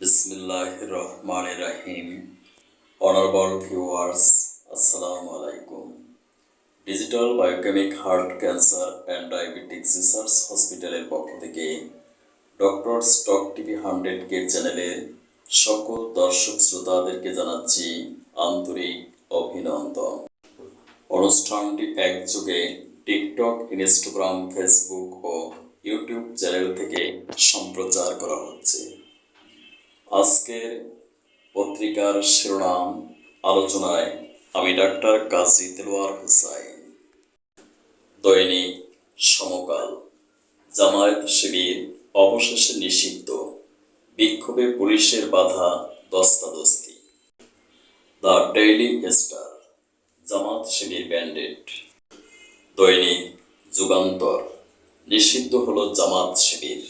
Bismillahir Rahmanir Rahim. Honorable viewers, Assalamu alaikum. Digital biochemic heart cancer and diabetics research হসপিটালের পক্ষ থেকে doctor stock TV 100K চ্যানেলের সকল দর্শক শ্রোতাদেরকে জানাচ্ছি আন্তরিক অভিনন্দন। অনুষ্ঠানটি একযোগে টিকটক, ইনস্টাগ্রাম, ফেসবুক ও ইউটিউব চ্যানেল থেকে সম্প্রচার করা হচ্ছে। আজকের পত্রিকার শিরোনাম আলোচনায় আমি ডাক্তার কাজী দেলোয়ার হোসাইন। দৈনিক সমকাল, জামায়াত শিবির অবশেষে নিষিদ্ধ, বিক্ষোভে পুলিশের বাধা, ধস্তাধস্তি। The Daily Star, Jamaat Shibir banned. দৈনিক যুগান্তর, নিষিদ্ধ হলো জামাত শিবির,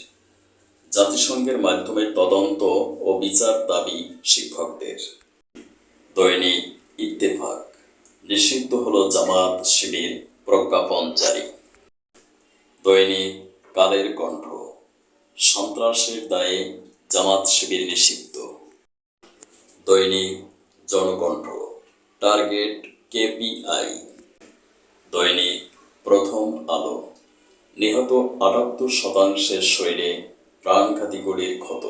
জাতিসংঘের মাধ্যমে তদন্ত ও বিচার দাবি শিক্ষকদের। দৈনিক ইত্তেফাক, নিষিদ্ধ হলো জামাত শিবির, প্রজ্ঞাপন জারি। দৈনিক কালের কণ্ঠ, সন্ত্রাসের দায়ে জামাত শিবির নিষিদ্ধ। দৈনিক জনকণ্ঠ, টার্গেট কেপিআই। দৈনিক প্রথম আলো, নিহত ৭৮% শরীরে প্রাণঘাতী গুলির ক্ষত।